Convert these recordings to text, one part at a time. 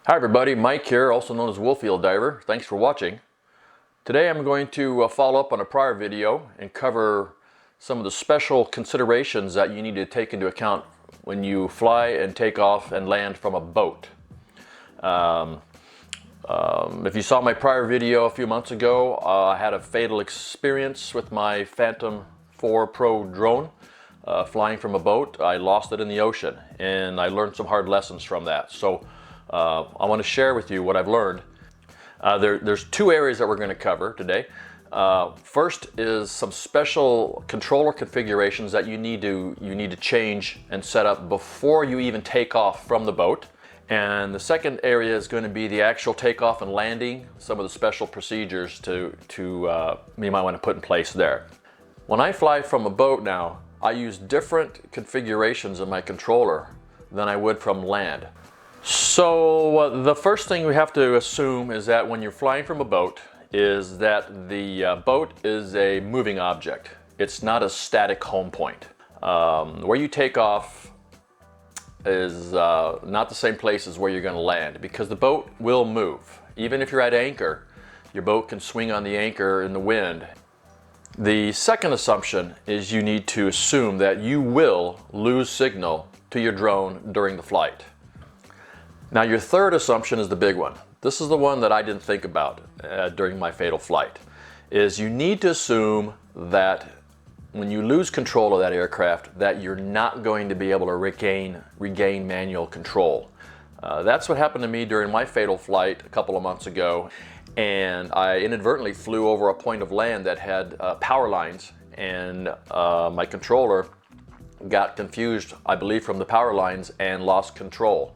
Hi everybody, Mike here, also known as Wolffield Diver. Thanks for watching. Today I'm going to follow up on a prior video and cover some of the special considerations that you need to take into account when you fly and take off and land from a boat. If you saw my prior video a few months ago, I had a fatal experience with my Phantom 4 Pro drone flying from a boat. I lost it in the ocean and I learned some hard lessons from that. So I want to share with you what I've learned. There's two areas that we're going to cover today. First is some special controller configurations that you need to change and set up before you even take off from the boat. And the second area is going to be the actual takeoff and landing, some of the special procedures you might want to put in place there. When I fly from a boat now, I use different configurations of my controller than I would from land. So the first thing we have to assume is that when you're flying from a boat is that the boat is a moving object. It's not a static home point. Where you take off is not the same place as where you're going to land, because the boat will move. Even if you're at anchor, your boat can swing on the anchor in the wind. The second assumption is you need to assume that you will lose signal to your drone during the flight. Now your third assumption is the big one. This is the one that I didn't think about during my fatal flight, is you need to assume that when you lose control of that aircraft, that you're not going to be able to regain manual control. That's what happened to me during my fatal flight a couple of months ago, and I inadvertently flew over a point of land that had power lines, and my controller got confused, I believe, from the power lines and lost control.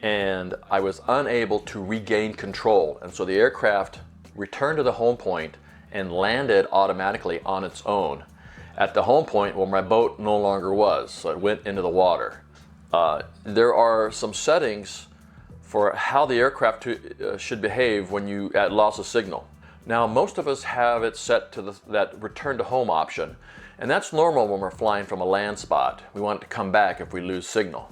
And I was unable to regain control, and so the aircraft returned to the home point and landed automatically on its own at the home point where my boat no longer was, so it went into the water. There are some settings for how the aircraft should behave when you at loss of signal. Now most of us have it set to that return to home option, and that's normal when we're flying from a land spot. We want it to come back if we lose signal,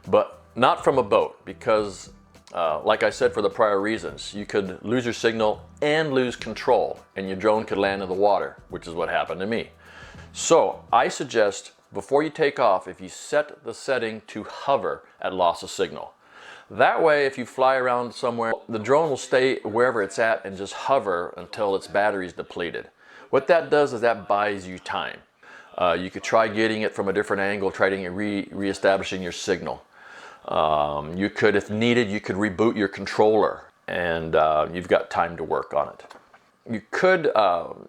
but not from a boat, because like I said, for the prior reasons, you could lose your signal and lose control and your drone could land in the water, which is what happened to me. So I suggest before you take off, if you set the setting to hover at loss of signal. That way, if you fly around somewhere, the drone will stay wherever it's at and just hover until its battery is depleted. What that does is that buys you time. You could try getting it from a different angle, trying to re-establishing your signal. You could, if needed, you could reboot your controller, and you've got time to work on it. You could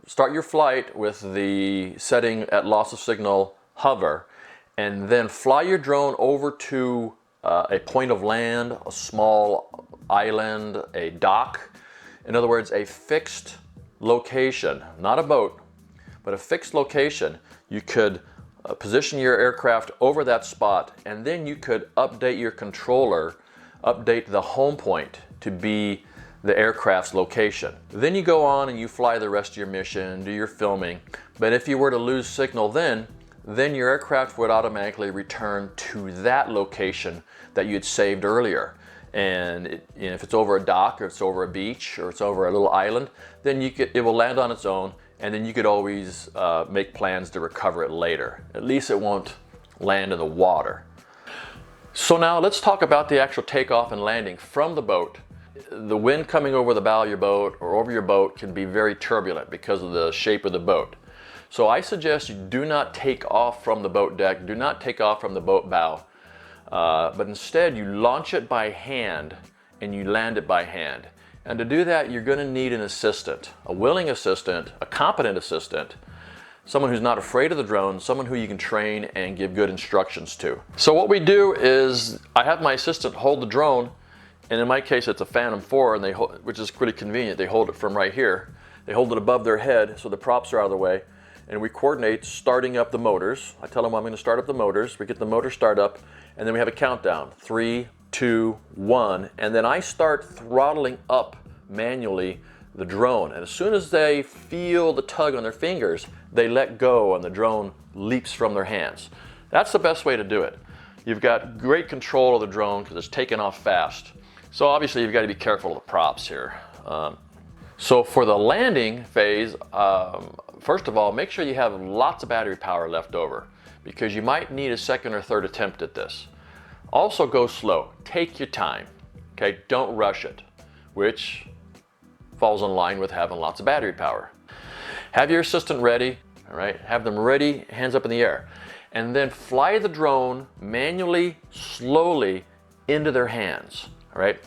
start your flight with the setting at loss of signal hover, and then fly your drone over to a point of land, a small island, a dock. In other words, a fixed location, not a boat, but a fixed location. You could position your aircraft over that spot, and then you could update your controller, update the home point to be the aircraft's location. Then you go on and you fly the rest of your mission, do your filming. But if you were to lose signal then your aircraft would automatically return to that location that you had saved earlier. And if it's over a dock, or it's over a beach, or it's over a little island, then it will land on its own, and then you could always make plans to recover it later. At least it won't land in the water. So now let's talk about the actual takeoff and landing from the boat. The wind coming over the bow of your boat or over your boat can be very turbulent because of the shape of the boat. So I suggest you do not take off from the boat deck, do not take off from the boat bow, but instead you launch it by hand and you land it by hand. And to do that, you're going to need an assistant, a willing assistant, a competent assistant, someone who's not afraid of the drone, someone who you can train and give good instructions to. So what we do is I have my assistant hold the drone, and in my case it's a Phantom 4, and which is pretty convenient. They hold it from right here. They hold it above their head so the props are out of the way, and we coordinate starting up the motors. I tell them I'm going to start up the motors. We get the motor start up, and then we have a countdown, 3, 2, 1, and then I start throttling up manually the drone. And as soon as they feel the tug on their fingers, they let go and the drone leaps from their hands. That's the best way to do it. You've got great control of the drone because it's taking off fast. So obviously you've got to be careful of the props here. So for the landing phase, first of all, make sure you have lots of battery power left over, because you might need a second or third attempt at this. Also go slow, take your time, okay? Don't rush it, which falls in line with having lots of battery power. Have your assistant ready, all right? Have them ready, hands up in the air, and then fly the drone manually, slowly into their hands, all right?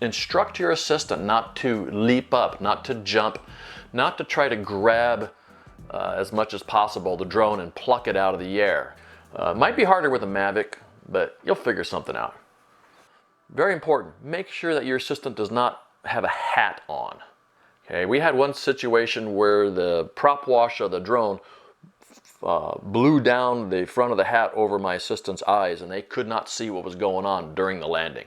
Instruct your assistant not to leap up, not to jump, not to try to grab as much as possible the drone and pluck it out of the air. Might be harder with a Mavic, but you'll figure something out. Very important, make sure that your assistant does not have a hat on. Okay, we had one situation where the prop wash of the drone blew down the front of the hat over my assistant's eyes, and they could not see what was going on during the landing.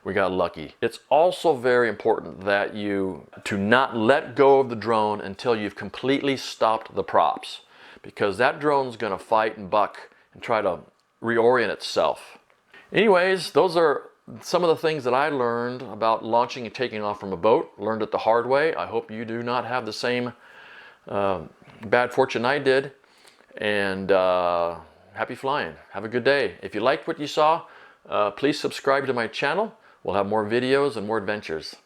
We got lucky. It's also very important that you do not let go of the drone until you've completely stopped the props, because that drone's gonna fight and buck and try to reorient itself. Anyways, those are some of the things that I learned about launching and taking off from a boat. Learned it the hard way. I hope you do not have the same bad fortune I did. And happy flying. Have a good day. If you liked what you saw, please subscribe to my channel. We'll have more videos and more adventures.